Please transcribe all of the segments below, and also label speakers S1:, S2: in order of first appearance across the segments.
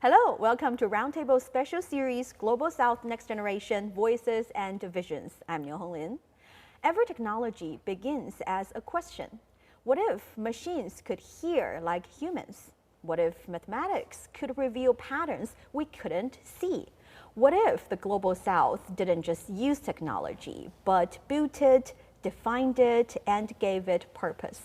S1: Hello, welcome to Roundtable Special Series Global South Next Generation Voices and Visions. I'm Niu Honglin. Every technology begins as a question. What if machines could hear like humans? What if mathematics could reveal patterns we couldn't see? What if the Global South didn't just use technology, but built it, defined it, and gave it purpose?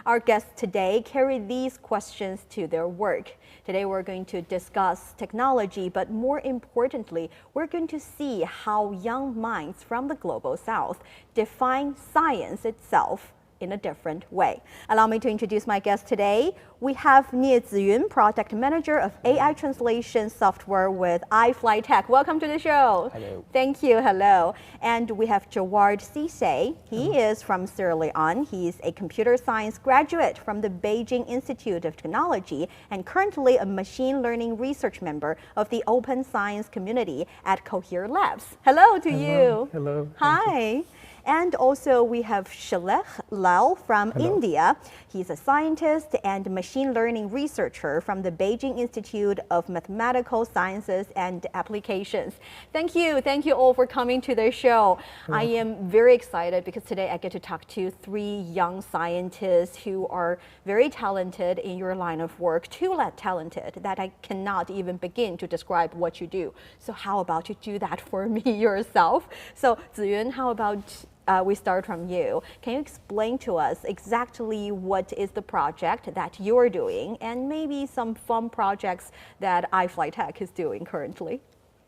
S1: Our guests today carry these questions to their work. Today we're going to discuss technology, but more importantly, we're going to see how young minds from the Global South define science itself in a different way. Allow me to introduce my guest today. We have Nie Ziyun, Project Manager of AI Translation Software with iFlyTech. Welcome to the show.
S2: Hello.
S1: Thank you. Hello. And we have Jawad Sisay. He is from Sierra Leone. He's a computer science graduate from the Beijing Institute of Technology and currently a machine learning research member of the open science community at Cohere Labs. Hello to you.
S2: Hello.
S1: Hi. And also we have Shalekh Lal from India. He's a scientist and machine learning researcher from the Beijing Institute of Mathematical Sciences and Applications. Thank you all for coming to the show. I am very excited because today I get to talk to three young scientists who are very talented in your line of work, too talented that I cannot even begin to describe what you do. So how about you do that for me yourself? So Ziyun, how about we start from you. Can you explain to us exactly what is the project that you're doing and maybe some fun projects that iFlyTech is doing currently?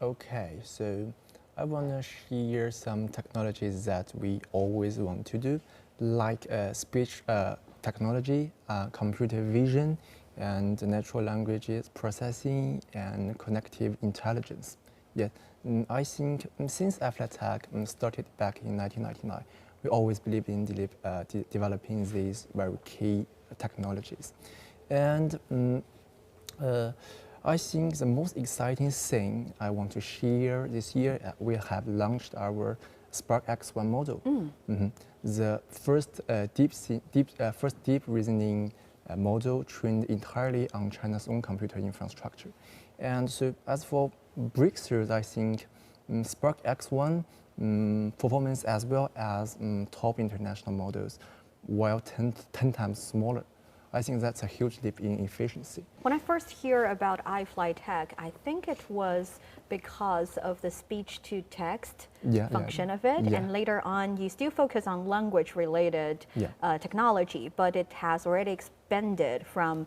S2: Okay, so I want to share some technologies that we always want to do, like speech technology, computer vision, and natural languages processing and connective intelligence. Yeah. I think since iFlyTech started back in 1999, we always believed in developing these very key technologies. And I think the most exciting thing I want to share this year, we have launched our Spark X1 model. The first deep reasoning model trained entirely on China's own computer infrastructure. And so as for breakthroughs, I think Spark X1 performance as well as top international models, while 10 times smaller. I think that's a huge leap in efficiency.
S1: When I first hear about iFlyTech, I think it was because of the speech-to-text function of it, and later on you still focus on language-related technology, but it has already expanded from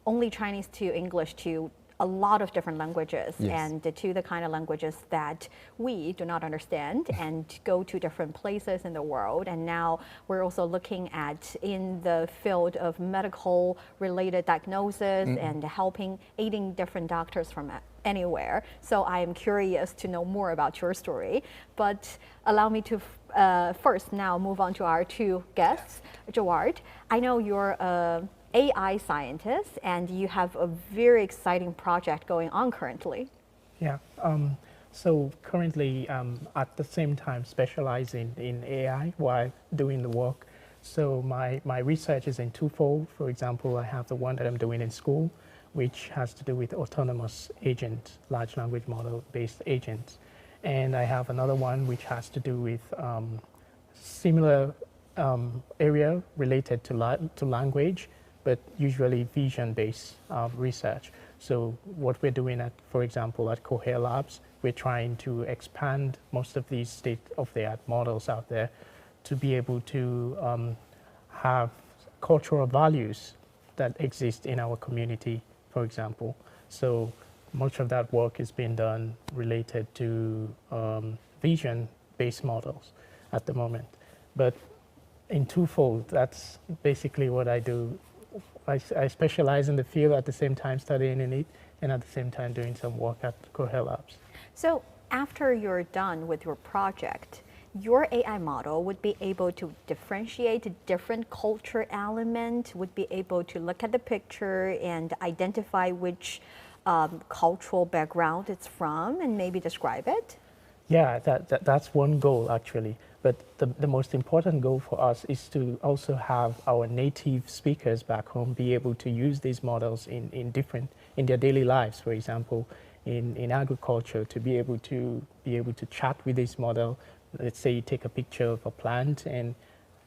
S1: only Chinese to English to a lot of different languages, and to the kind of languages that we do not understand and go to different places in the world. And now we're also looking at in the field of medical related diagnosis and aiding different doctors from anywhere. So I am curious to know more about your story, but allow me to first now move on to our two guests. Jawad, I know you're AI scientist, and you have a very exciting project going on currently.
S3: Yeah, so currently at the same time specializing in AI while doing the work. So my research is in twofold. For example, I have the one that I'm doing in school, which has to do with autonomous agents, large language model based agents. And I have another one which has to do with similar area related to language, but usually vision-based research. So what we're doing for example, at Cohere Labs, we're trying to expand most of these state-of-the-art models out there to be able to have cultural values that exist in our community, for example. So much of that work is being done related to vision-based models at the moment. But in twofold, that's basically what I do. I specialize in the field at the same time studying in it and at the same time doing some work at Cohere Labs.
S1: So after you're done with your project, your AI model would be able to differentiate different culture elements, would be able to look at the picture and identify which cultural background it's from and maybe describe it?
S3: Yeah, that's one goal actually. But the most important goal for us is to also have our native speakers back home be able to use these models in different in their daily lives. For example, in agriculture, to be able to chat with this model. Let's say you take a picture of a plant and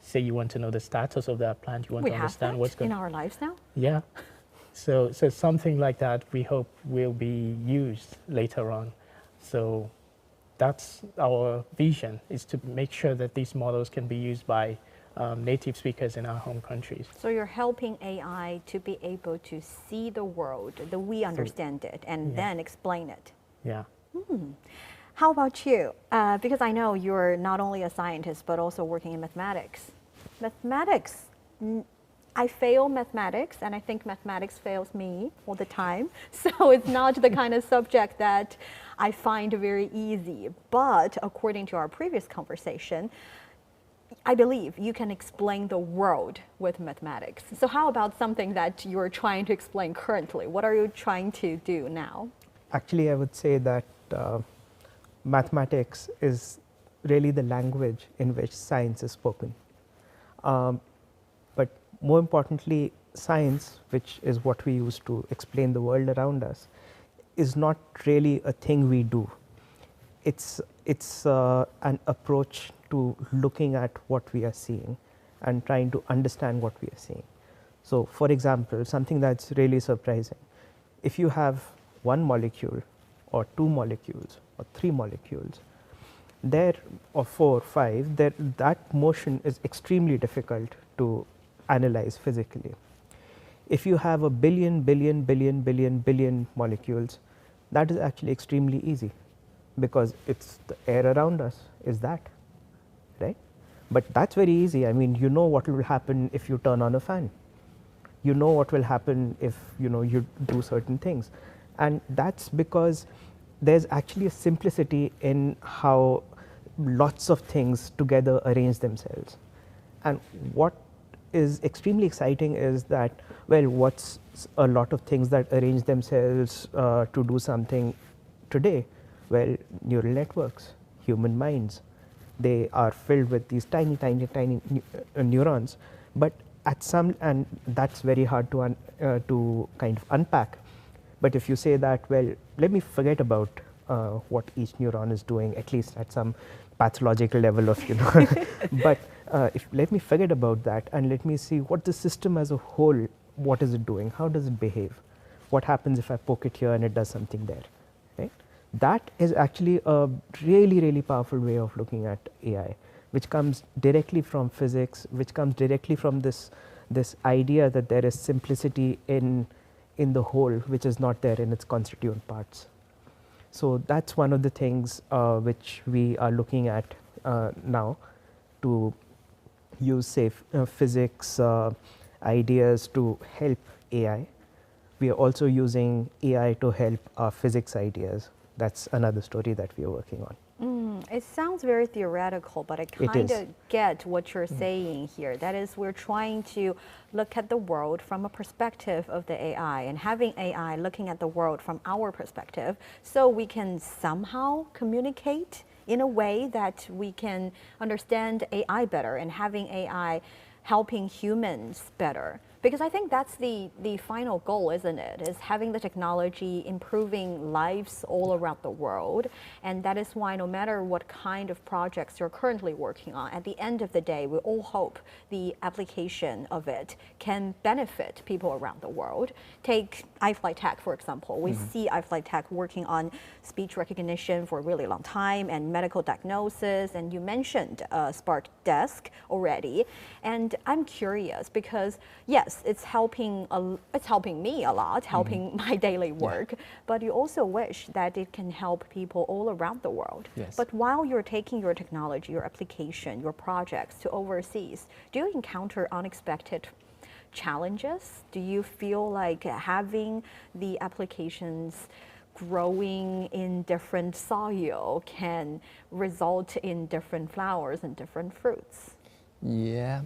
S3: say you want to know the status of that plant. You want
S1: We
S3: to
S1: have
S3: understand
S1: that
S3: what's going
S1: in
S3: on.
S1: our lives now?
S3: Yeah. So something like that we hope will be used later on. So that's our vision, is to make sure that these models can be used by native speakers in our home countries.
S1: So you're helping AI to be able to see the world, the we understand it, and then explain it.
S3: Yeah.
S1: How about you? Because I know you're not only a scientist, but also working in mathematics. Mathematics, I fail mathematics, and I think mathematics fails me all the time. So it's not the kind of subject that I find very easy. But according to our previous conversation, I believe you can explain the world with mathematics. So how about something that you're trying to explain currently? What are you trying to do now?
S4: Actually, I would say that mathematics is really the language in which science is spoken. But more importantly, science, which is what we use to explain the world around us, is not really a thing we do. It's an approach to looking at what we are seeing and trying to understand what we are seeing. So, for example, something that's really surprising, if you have one molecule or two molecules or three molecules, or four, five, that motion is extremely difficult to analyze physically. If you have a billion molecules, that is actually extremely easy, because it's the air around us is that, right? But that's very easy. I mean, you know what will happen if you turn on a fan. You know what will happen if you do certain things. And that's because there's actually a simplicity in how lots of things together arrange themselves. And what is extremely exciting is that, well, what's a lot of things that arrange themselves to do something today? Well, neural networks, human minds, they are filled with these tiny neurons, but and that's very hard to kind of unpack. But if you say that, well, let me forget about what each neuron is doing, at least at some pathological level of, but let me forget about that and let me see what the system as a whole, what is it doing, how does it behave, what happens if I poke it here and it does something there, right? That is actually a really powerful way of looking at AI, which comes directly from physics, which comes directly from this idea that there is simplicity in the whole, which is not there in its constituent parts. So that's one of the things which we are looking at now, to use, say, physics ideas to help AI. We are also using AI to help our physics ideas. That's another story that we are working on.
S1: It sounds very theoretical, but I kind of get what you're saying here. That is, we're trying to look at the world from a perspective of the AI, and having AI looking at the world from our perspective, so we can somehow communicate in a way that we can understand AI better, and having AI helping humans better. Because I think that's the final goal, isn't it? Is having the technology improving lives all around the world. And that is why no matter what kind of projects you're currently working on, at the end of the day, we all hope the application of it can benefit people around the world. Take iFlight Tech, for example. We see iFlight Tech working on speech recognition for a really long time, and medical diagnosis. And you mentioned Spark Desk already. And I'm curious because, yes, it's helping me a lot, helping my daily work. But you also wish that it can help people all around the world.
S2: Yes.
S1: But while you're taking your technology, your application, your projects to overseas, do you encounter unexpected challenges? Do you feel like having the applications growing in different soil can result in different flowers and different fruits?
S2: Yeah,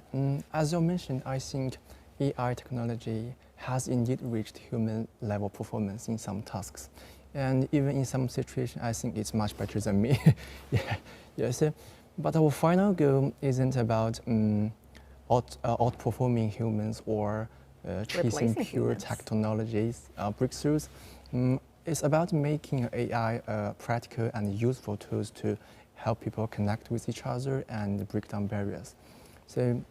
S2: as you mentioned, I think AI technology has indeed reached human level performance in some tasks. And even in some situations, I think it's much better than me. Yes. But our final goal isn't about outperforming humans or chasing
S1: Replacing
S2: pure
S1: humans.
S2: technologies breakthroughs. It's about making AI practical and useful tools to help people connect with each other and break down barriers. So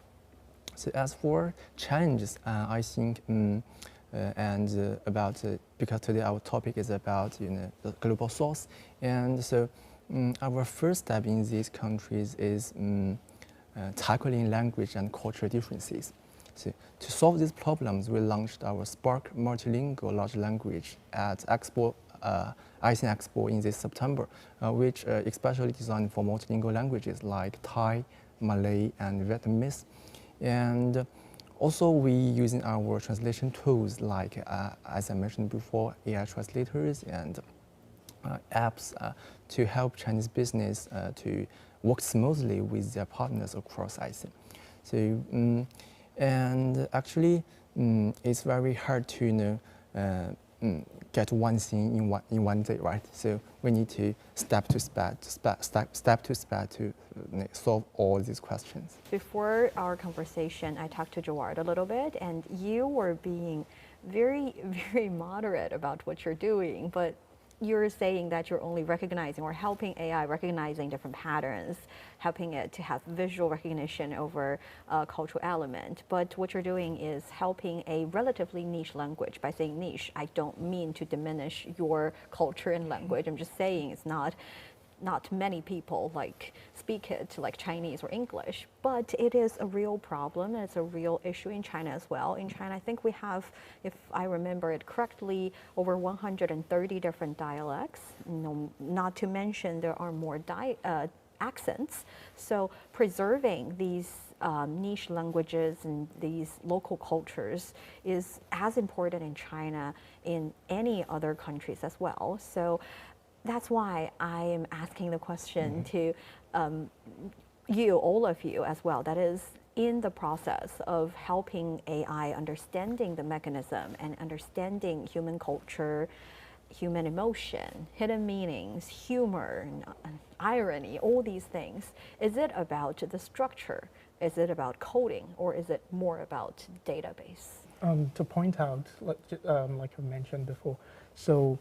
S2: as for challenges, I think, because today our topic is about the global south, and so our first step in these countries is tackling language and cultural differences. So to solve these problems, we launched our Spark multilingual large language at Expo, ICN Expo in this September, which especially designed for multilingual languages like Thai, Malay, and Vietnamese. And also we using our translation tools like, as I mentioned before, AI translators and apps to help Chinese business to work smoothly with their partners across ASEAN. So, and actually, it's very hard to get one thing in one day, right? So we need to step to step to solve all these questions.
S1: Before our conversation, I talked to Jawad a little bit, and you were being very, very moderate about what you're doing, but you're saying that you're only recognizing or helping AI recognizing different patterns, helping it to have visual recognition over a cultural element. But what you're doing is helping a relatively niche language. By saying niche, I don't mean to diminish your culture and language. I'm just saying it's not many people speak it like Chinese or English, but it is a real problem and it's a real issue in China as well. In China, I think we have, if I remember it correctly, over 130 different dialects, not to mention there are more accents. So preserving these niche languages and these local cultures is as important in China in any other countries as well. So that's why I am asking the question to you, all of you as well, that is in the process of helping AI understanding the mechanism and understanding human culture, human emotion, hidden meanings, humor, irony, all these things. Is it about the structure? Is it about coding? Or is it more about database?
S3: To point out, like I mentioned before, so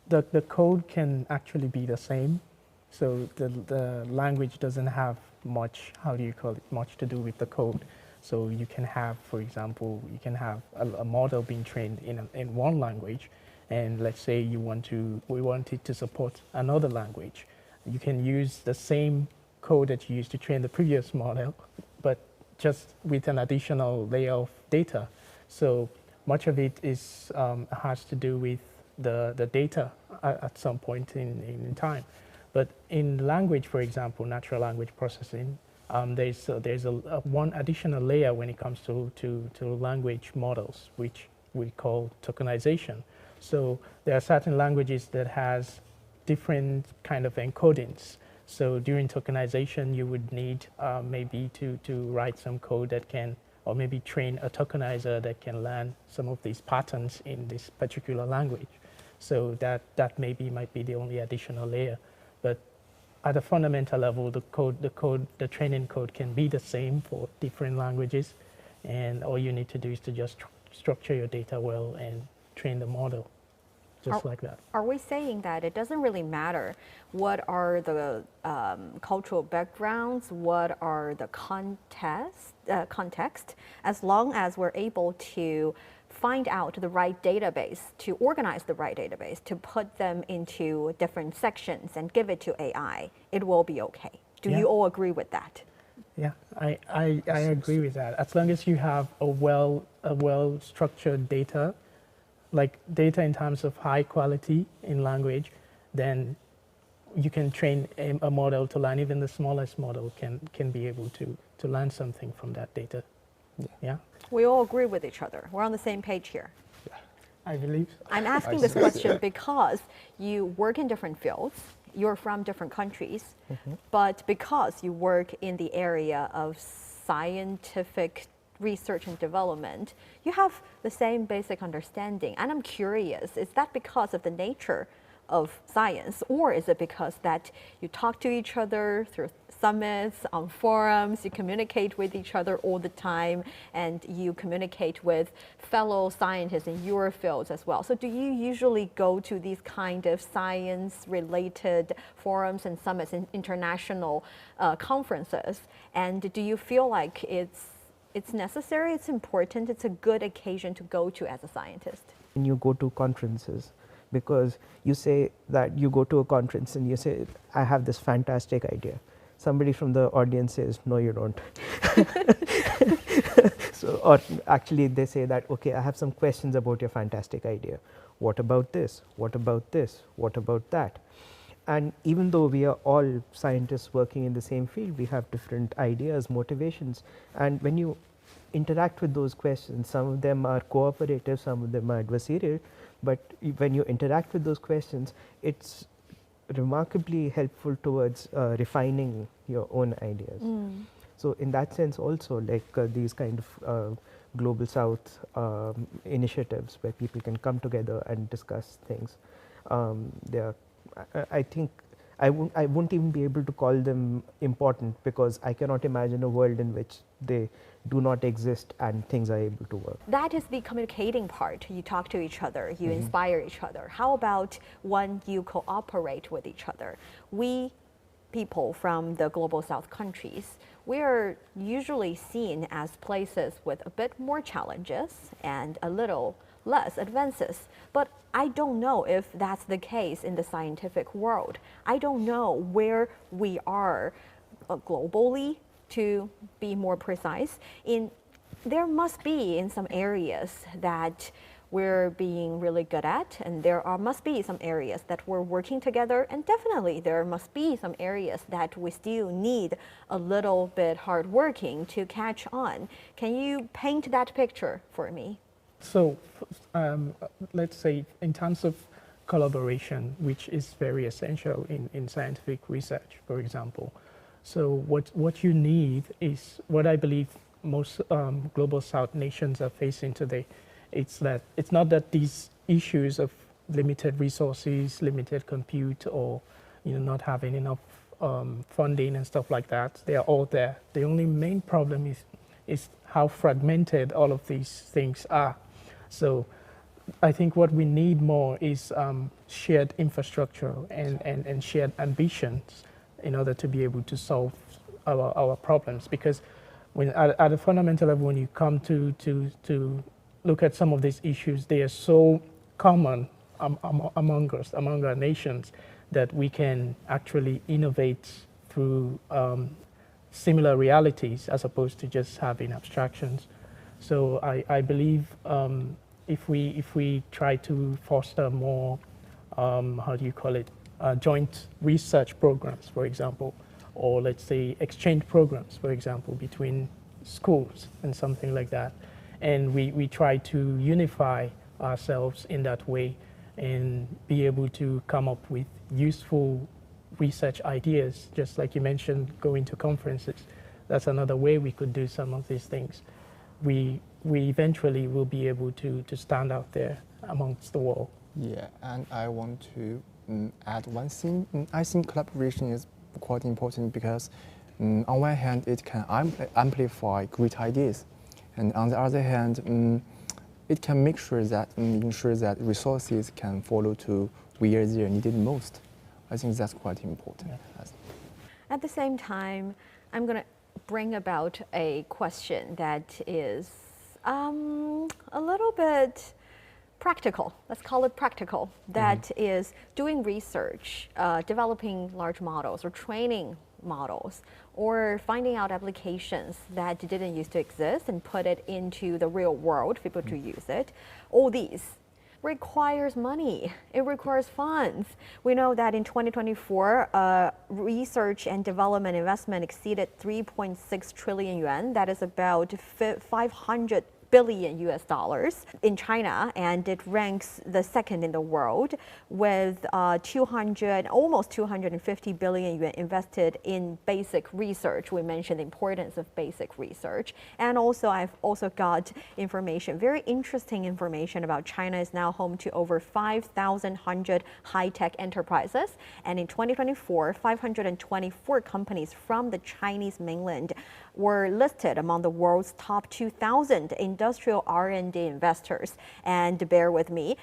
S3: the code can actually be the same. So the language doesn't have much, how do you call it, much to do with the code. So you can have, for example, you can have a model being trained in one language, and let's say we want it to support another language. You can use the same code that you used to train the previous model, but just with an additional layer of data. So much of it has to do with the data at some point in time. But in language, for example, natural language processing, there's one additional layer when it comes to language models, which we call tokenization. So there are certain languages that has different kind of encodings. So during tokenization, you would need maybe to write some code that can, or maybe train a tokenizer that can learn some of these patterns in this particular language. So that maybe might be the only additional layer. But at a fundamental level, the training code can be the same for different languages. And all you need to do is to just structure your data well and train the model, just like that.
S1: Are we saying that it doesn't really matter what are the cultural backgrounds, what are the context, as long as we're able to find out the right database, to organize the right database, to put them into different sections and give it to AI, it will be okay. Do you all agree with that?
S3: Yeah, I agree with that. As long as you have a well structured data, like data in terms of high quality in language, then you can train a model to learn. Even the smallest model can be able to learn something from that data. Yeah.
S1: We all agree with each other. We're on the same page here.
S2: Yeah.
S3: I believe so.
S1: I'm asking this question because you work in different fields, you're from different countries, but because you work in the area of scientific research and development, you have the same basic understanding. And I'm curious, is that because of the nature of science, or is it because that you talk to each other through summits, on forums, you communicate with each other all the time, and you communicate with fellow scientists in your fields as well? So do you usually go to these kind of science-related forums and summits and international conferences? And do you feel like it's necessary, it's important, it's a good occasion to go to as a scientist?
S4: When you go to conferences, because you say that you go to a conference and you say, I have this fantastic idea. Somebody from the audience says, no, you don't. So, or actually they say that, okay, I have some questions about your fantastic idea. What about this? What about this? What about that? And even though we are all scientists working in the same field, we have different ideas, motivations. And when you interact with those questions, some of them are cooperative, some of them are adversarial. But when you interact with those questions, it's remarkably helpful towards refining your own ideas. So in that sense also, like these kind of Global South initiatives where people can come together and discuss things, I think I wouldn't even be able to call them important, because I cannot imagine a world in which they do not exist and things are able to work.
S1: That is the communicating part. You talk to each other, you inspire each other. How about when you cooperate with each other? We people from the Global South countries, we are usually seen as places with a bit more challenges and a little less advances. But I don't know if that's the case in the scientific world. I don't know where we are globally, to be more precise. There must be in some areas that we're being really good at, and there must be some areas that we're working together, and definitely there must be some areas that we still need a little bit hard working to catch on. Can you paint that picture for me?
S3: So let's say in terms of collaboration, which is very essential in scientific research, for example. So what you need is what I believe most Global South nations are facing today. It's not that these issues of limited resources, limited compute, or not having enough funding and stuff like that. They are all there. The only main problem is how fragmented all of these things are. So I think what we need more is shared infrastructure and shared ambitions in order to be able to solve our problems. Because at a fundamental level, when you come to look at some of these issues, they are so common among us, among our nations, that we can actually innovate through similar realities as opposed to just having abstractions. So I believe if we try to foster more, how do you call it, joint research programs, for example, or let's say exchange programs, for example, between schools and something like that, and we try to unify ourselves in that way and be able to come up with useful research ideas, just like you mentioned, going to conferences. That's another way we could do some of these things. We eventually will be able to stand out there amongst the world.
S2: Yeah, and I want to add one thing. I think collaboration is quite important because on one hand it can amplify great ideas, and on the other hand it can make sure that ensure that resources can follow to where they are needed most. I think that's quite important. Yeah.
S1: At the same time, I'm going to bring about a question that is a little bit practical. Let's call it practical. That is doing research, developing large models or training models, or finding out applications that didn't used to exist and put it into the real world for people to use it. All these requires money. It requires funds. We know that in 2024, research and development investment exceeded 3.6 trillion yuan. That is about 500 billion US dollars in China, and it ranks the second in the world with almost 250 billion yuan invested in basic research. We mentioned the importance of basic research. And also, I've also got information, very interesting information about China is now home to over 5,100 high-tech enterprises. And in 2024, 524 companies from the Chinese mainland were listed among the world's top 2,000 industrial R&D investors. And bear with me,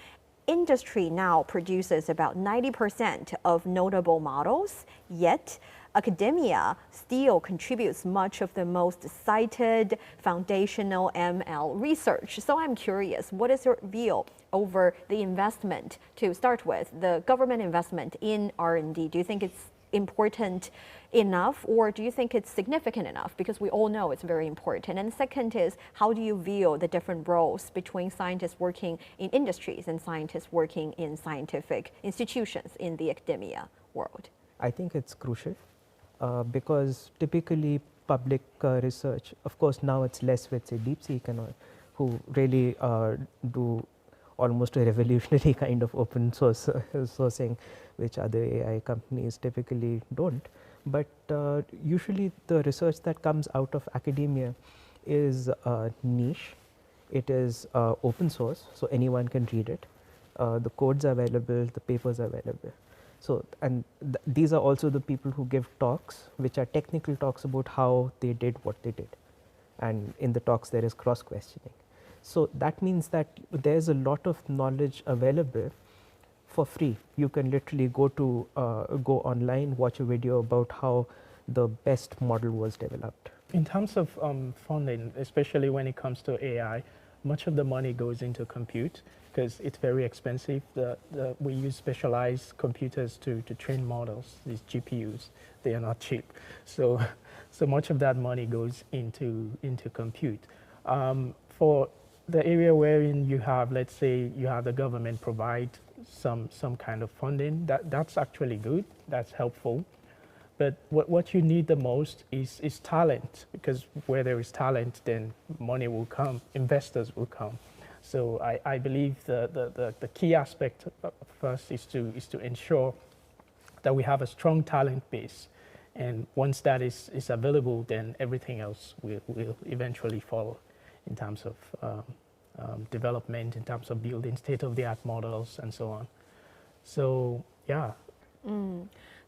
S1: industry now produces about 90% of notable models, yet academia still contributes much of the most cited foundational ML research. So I'm curious, what is your view over the investment, to start with, the government investment in R&D? Do you think it's important enough, or do you think it's significant enough? Because we all know it's very important. And the second is, how do you view the different roles between scientists working in industries and scientists working in scientific institutions in the academia world?
S4: I think it's crucial because typically public research, of course now it's less with say DeepSeek and all, who really do almost a revolutionary kind of open source sourcing, which other AI companies typically don't. But usually the research that comes out of academia is niche, it is open source, so anyone can read it, the codes are available, the papers are available. So, and these are also the people who give talks, which are technical talks about how they did what they did. And in the talks there is cross questioning. So that means that there's a lot of knowledge available for free. You can literally go go online, watch a video about how the best model was developed.
S3: In terms of funding, especially when it comes to AI, much of the money goes into compute because it's very expensive. We use specialized computers to train models, these GPUs. They are not cheap. So much of that money goes into compute. For the area wherein you have, let's say, you have the government provide some kind of funding, that's actually good, that's helpful. But what you need the most is talent, because where there is talent, then money will come, investors will come. So I believe the key aspect first is to ensure that we have a strong talent base. And once that is available, then everything else will eventually follow in terms of development, in terms of building state-of-the-art models and so on. So, yeah.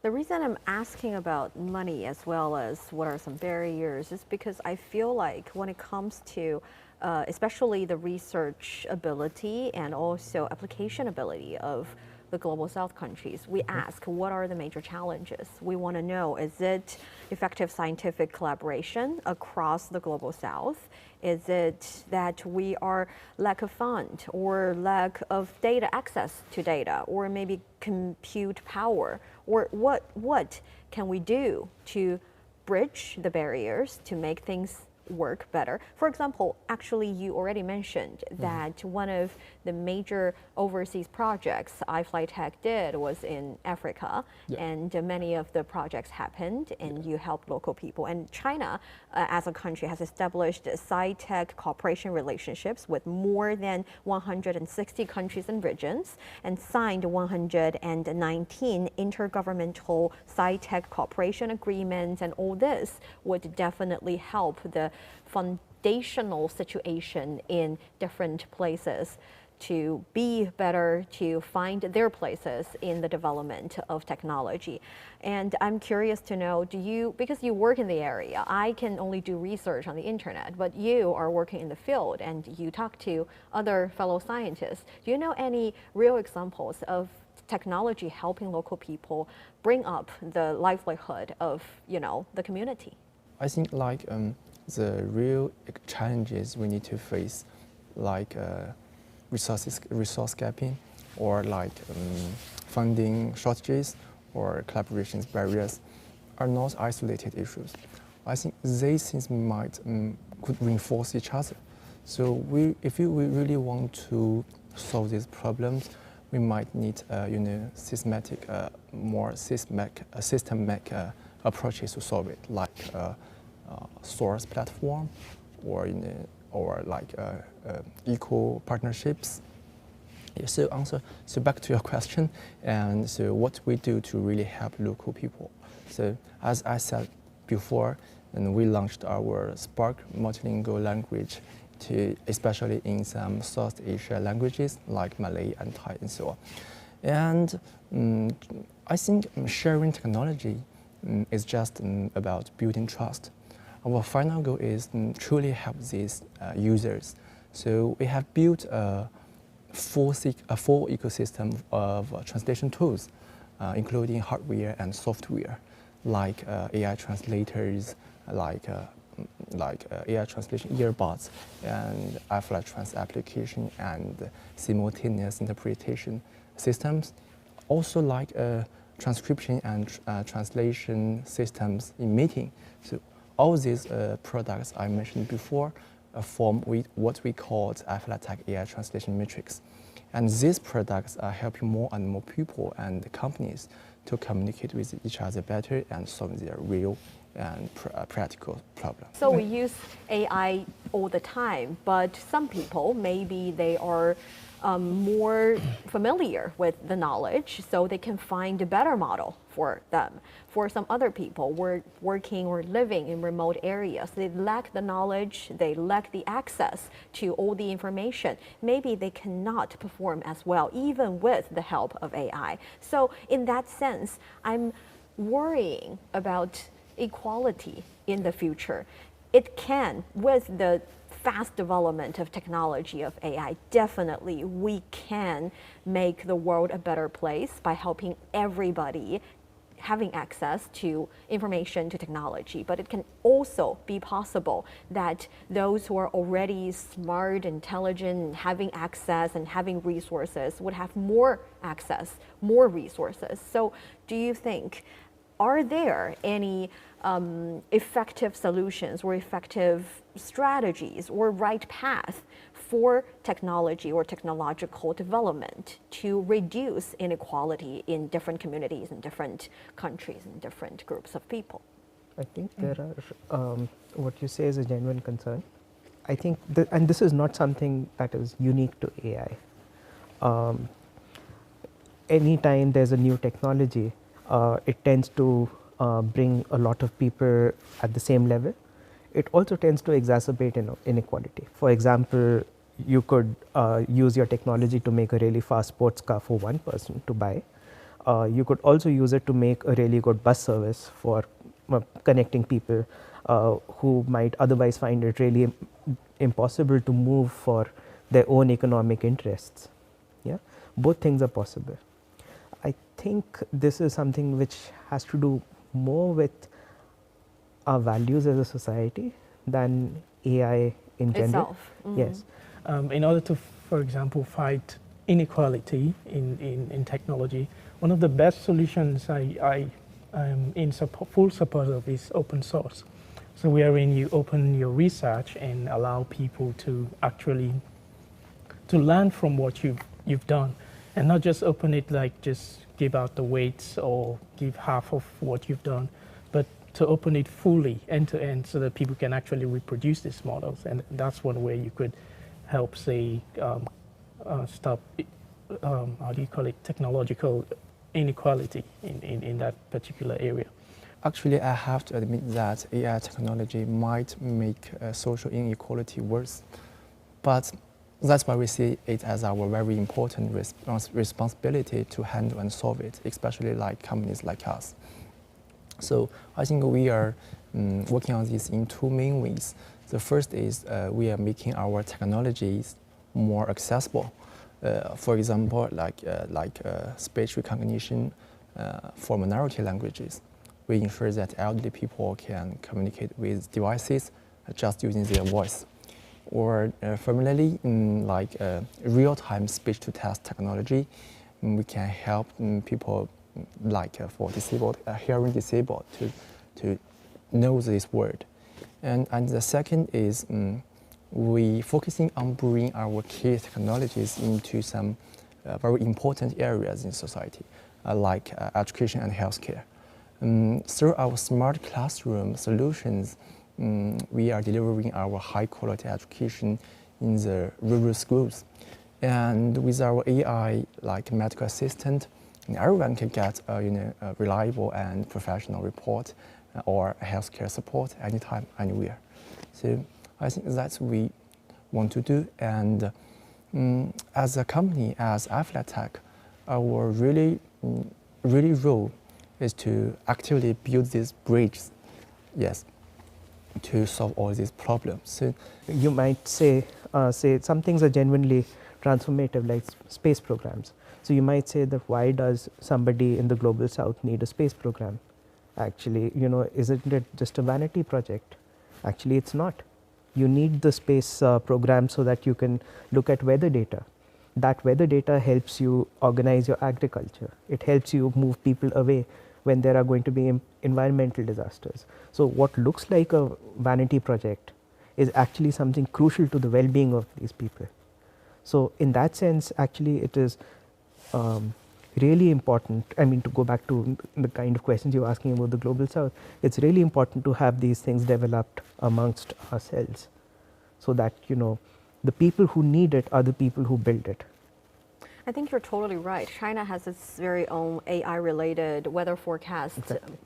S1: The reason I'm asking about money as well as what are some barriers is because I feel like when it comes to especially the research ability and also application ability of the Global South countries, we ask, what are the major challenges? We want to know, is it effective scientific collaboration across the Global South? Is it that we are lack of fund or lack of data access to data, or maybe compute power? Or what can we do to bridge the barriers to make things work better? For example, actually you already mentioned that one of the major overseas projects iFlyTech did was in Africa, and many of the projects happened and you helped local people. And China as a country has established sci-tech cooperation relationships with more than 160 countries and regions and signed 119 intergovernmental sci-tech cooperation agreements, and all this would definitely help the foundational situation in different places to be better, to find their places in the development of technology. And I'm curious to know, because you work in the area, I can only do research on the internet, but you are working in the field and you talk to other fellow scientists. Do you know any real examples of technology helping local people bring up the livelihood of, the community?
S2: I think the real challenges we need to face, like resource gapping, or funding shortages, or collaboration barriers, are not isolated issues. I think these things could reinforce each other. So if we really want to solve these problems, we might need more systematic approaches to solve it, like source platform, or or like eco partnerships. Yeah, so back to your question, and so what we do to really help local people. So as I said before, and we launched our Spark multilingual language to especially in some South Asia languages like Malay and Thai and so on. And I think sharing technology is just about building trust. Our final goal is truly help these users. So we have built a full ecosystem of translation tools, including hardware and software, like AI translators, like AI translation earbuds, and iFly Trans application, and simultaneous interpretation systems. Also like transcription and translation systems in meeting. So all these products I mentioned before form what we call iFly Tech AI Translation Matrix. And these products are helping more and more people and companies to communicate with each other better and solve their real and practical problems.
S1: So we use AI all the time, but some people, maybe they are more familiar with the knowledge, so they can find a better model for them. For some other people, working or living in remote areas, they lack the knowledge, they lack the access to all the information. Maybe they cannot perform as well, even with the help of AI. So in that sense, I'm worrying about equality in the future. It can, with the fast development of technology of AI, definitely we can make the world a better place by helping everybody having access to information, to technology. But it can also be possible that those who are already smart, intelligent, having access and having resources would have more access, more resources. So do you think, are there any effective solutions or effective strategies or right path for technology or technological development to reduce inequality in different communities, in different countries, in different groups of people?
S4: I think there are, what you say is a genuine concern. I think, and this is not something that is unique to AI. Anytime there's a new technology, it tends to bring a lot of people at the same level. It also tends to exacerbate inequality. For example, you could use your technology to make a really fast sports car for one person to buy. You could also use it to make a really good bus service for connecting people who might otherwise find it really impossible to move for their own economic interests. Yeah, both things are possible. I think this is something which has to do more with our values as a society than AI in general.
S1: Mm-hmm.
S4: Yes.
S3: In order to, for example, fight inequality in technology, one of the best solutions I am in full support of is open source. So wherein you open your research and allow people to actually to learn from what you've done, and not just open it like just give out the weights or give half of what you've done, but to open it fully end to end so that people can actually reproduce these models. And that's one way you could help, say, stop, how do you call it, technological inequality in that particular area.
S2: Actually, I have to admit that AI technology might make social inequality worse, but that's why we see it as our very important responsibility to handle and solve it, especially like companies like us. So I think we are working on this in two main ways. The first is we are making our technologies more accessible. For example, like speech recognition for minority languages. We ensure that elderly people can communicate with devices just using their voice. Or similarly, like real-time speech-to-text technology, we can help people like for disabled, hearing disabled to know this word. And the second is we focusing on bringing our key technologies into some very important areas in society, like education and healthcare. Through our smart classroom solutions, we are delivering our high quality education in the rural schools. And with our AI, like medical assistant, everyone can get a reliable and professional report or healthcare support anytime, anywhere. So I think that's what we want to do. And as a company, as Aflatech, our really role is to actively build these bridges, yes, to solve all these problems. So
S4: You might say some things are genuinely transformative, like space programs. So you might say that why does somebody in the global south need a space program? Actually, isn't it just a vanity project? Actually, it's not. You need the space program so that you can look at weather data. That weather data helps you organize your agriculture. It helps you move people away when there are going to be environmental disasters. So what looks like a vanity project is actually something crucial to the well-being of these people. So in that sense, actually, it is really important. I mean, to go back to the kind of questions you're asking about the global south, it's really important to have these things developed amongst ourselves so that, the people who need it are the people who build it.
S1: I think you're totally right. China has its very own AI-related weather forecast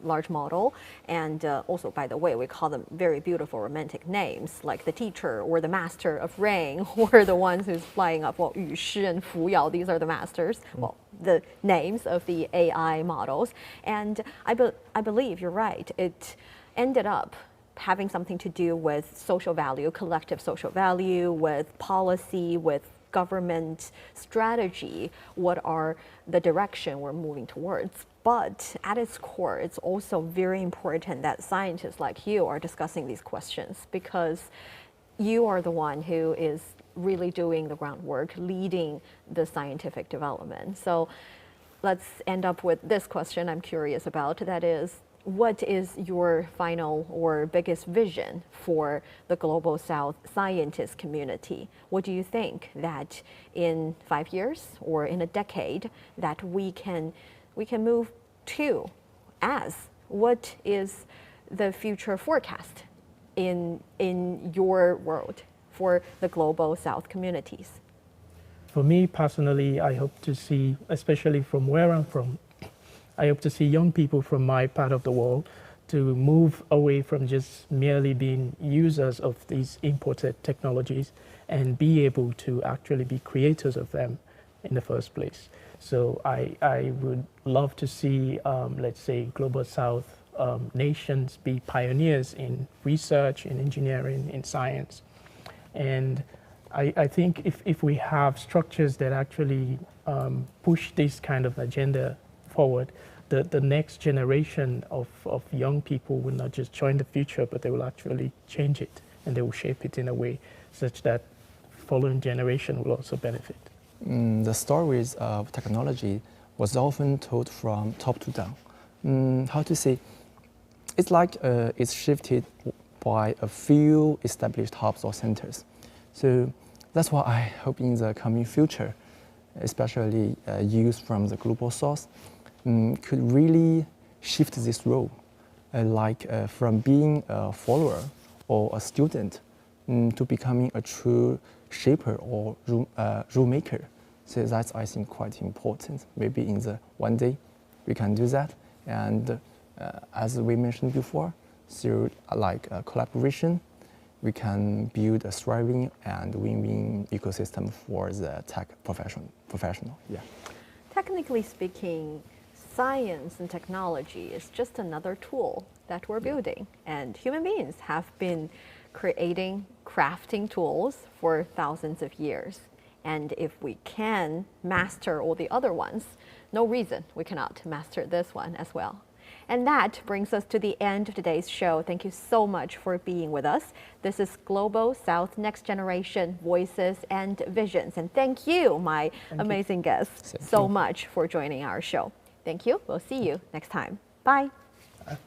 S1: large model. And also, by the way, we call them very beautiful romantic names, like the teacher or the master of rain, or the ones who's flying up, well, 雨师 and 扶摇, these are the masters, well, the names of the AI models. And I believe you're right. It ended up having something to do with social value, collective social value, with policy, with government strategy, what are the direction we're moving towards. But at its core, it's also very important that scientists like you are discussing these questions, because you are the one who is really doing the groundwork, leading the scientific development. So let's end up with this question I'm curious about, that is, what is your final or biggest vision for the Global South scientist community? What do you think that in 5 years or in a decade that we can move to as? What is the future forecast in your world for the Global South communities?
S3: For me personally, I hope to see, especially from where I'm from, I hope to see young people from my part of the world to move away from just merely being users of these imported technologies and be able to actually be creators of them in the first place. So I would love to see, let's say, Global South nations be pioneers in research, in engineering, in science. And I think if we have structures that actually push this kind of agenda forward, the next generation of young people will not just join the future, but they will actually change it, and they will shape it in a way such that following generation will also benefit.
S2: The stories of technology was often told from top to down. How to say? It's like it's shifted by a few established hubs or centers. So that's why I hope in the coming future, especially youth from the global south, could really shift this role, from being a follower or a student to becoming a true shaper or rule maker. So that's, I think, quite important. Maybe in the one day we can do that. And as we mentioned before, through collaboration, we can build a thriving and win-win ecosystem for the tech professional. Yeah.
S1: Technically speaking, science and technology is just another tool that we're building. And human beings have been crafting tools for thousands of years. And if we can master all the other ones, no reason we cannot master this one as well. And that brings us to the end of today's show. Thank you so much for being with us. This is Global South Next Generation Voices and Visions. And thank you, my amazing guests, so much for joining our show. Thank you. We'll see you next time. Bye.
S2: Bye.